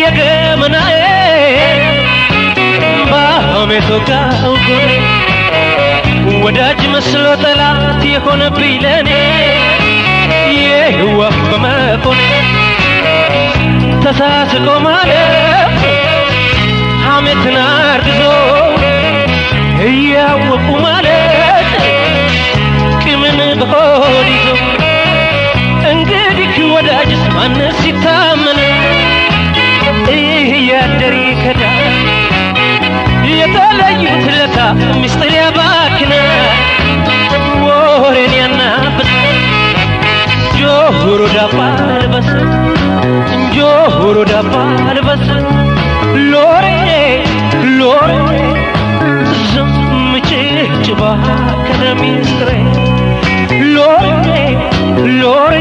የገመናዬ ባሜቶ ጋውጎ ወዳጅ መስሎ ጠላት የሆነብኝ ለኔ የህዋፍ በመቆኔ ተሳስቆ ማለት ሐሜትን አርግዞ እያወቁ ማለት ቂምን በሆድ ይዞ እንግዲህ ወዳጅስ ማንስ ይታመን እያደር ይከዳል የተለዩት ለታ ምስጢር ያባክነ ወሬን ያናብስ ጆሮ ዳባ ልበስ ጆሮ ዳባ ልበስ ሎሬ ሎሬ ዝም ጭጭባ ከነሚስጥሬ ሎሬ ሎሬ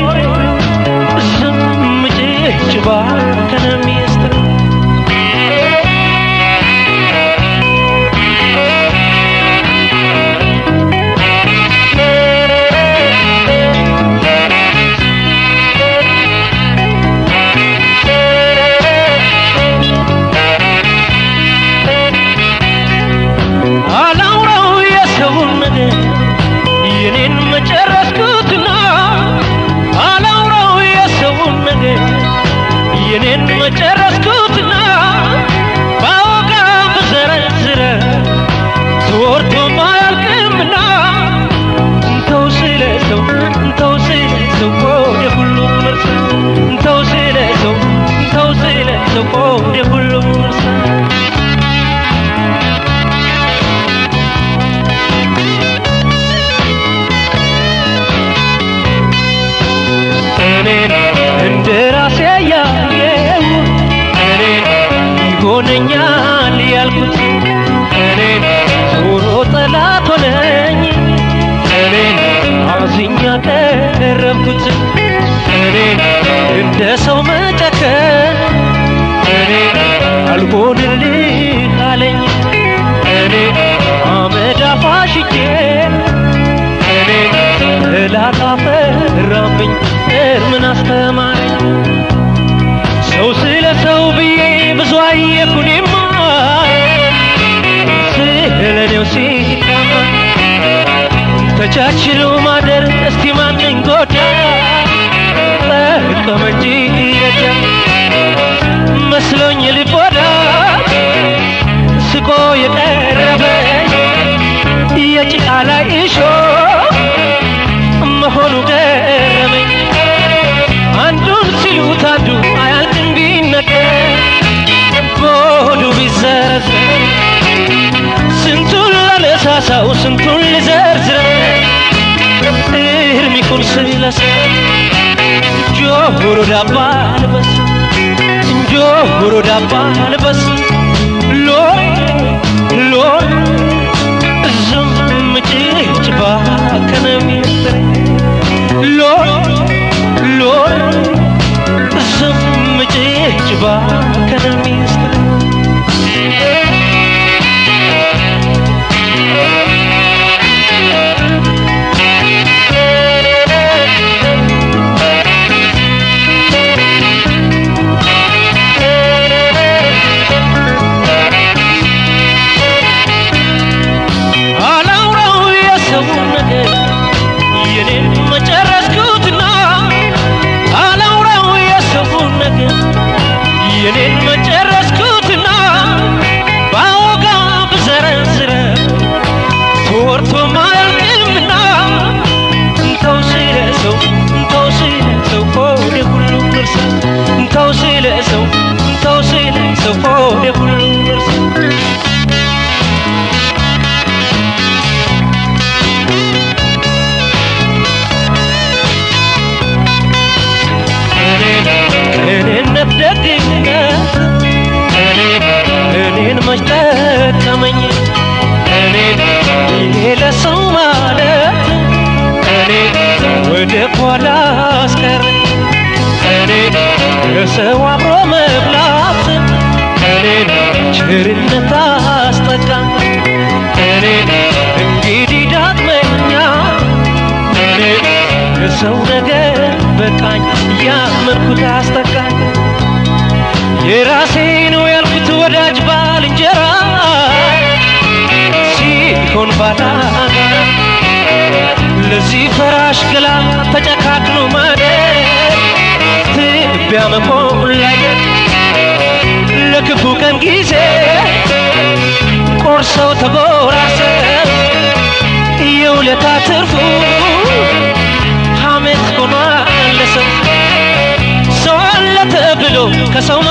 ዝም ጭጭባ ከነሚስጥሬ የኔን መጨረስኩትና ባወጋ ብዘረዝረ ተወርቶ ማያልቅምና እንተው ስለሰው የሁሉም መርሳ እንተው ስለሰው የሁሉም መርሳ እኔን እንደራሴ ያየው እኔን ይሆነኛል ያልኩት እኔን ዞሮ ጠላት ሆነኝ እኔን አዝኛ ቀረብኩት እኔን እንደ ሰው መጨከን እኔን አልሆንልህ አለኝ እኔን አመድ አፋሽቼ እኔን ጠላት አፈራብኝ ምን አስተማረኝ ሰው ስለ ሰው ብዬ ብዙ አየኩ እኔማ ስለኔው ሲታማ ተቻችሎ ማደር እስቲ ማንን ጎዳ ጠቀመ እንጂ ረዳ መስሎኝ ልቦዳ ስቆ የቀረበኝ የጭቃ ላይ እሾህ መሆኑ ገረመኝ አንዱን ሲሉት አንዱ አያልቅም ቢነገር በሆዱ ቢዘረዘር ስንቱን ላነሳሳው ስንቱን ልዘርዝር እርም ይሁን ስለሰው ጆሮ ዳባ ልበስ ጆሮ ዳባ ልበስ ሎሬ ሎሬ ዝም ጭጭባ ከነሚስጥሬ ሎሬ ሎሬ ዝም ጭጭባ ከነሚስጥሬ የኔን መጨረስኩትና ባወጋ ብዘረዝረ ተወርቶ ማያልቅምና እንተው ስለሰው ሆዴ ሁሉም እርሳ እንተው ስለሰው ሆዴ ሁሉም እርሳ እኔነት ደግነት እኔን መች ጠቀመኝ እኔን ይሄ ለሰው ማለት እኔን ወደ ኋላ አስቀረኝ እኔን ከሰው አብሮ መብላት እኔን ቸርነት አስጠቃኝ እኔን እንግዲህ ዳግመኛ እኔን ከሰው ነገር በቃኝ ያመንኩት አስጠቃኝ የራሴ ነው ያልኩት ወዳጅ ባልንጀራ ሲሆን ባላጋራ ለዚህ ፈራሽ ገላ ተጨካክኖ ማደር ትቢያ መሆን ላይ ለክፉ ቀን ጊዜ ቆርሰው ተጎራርሰው የውለታ ትርፉ ሐሜት ሆኗል ለሰው ሰው አለ ተብሎ ከሰው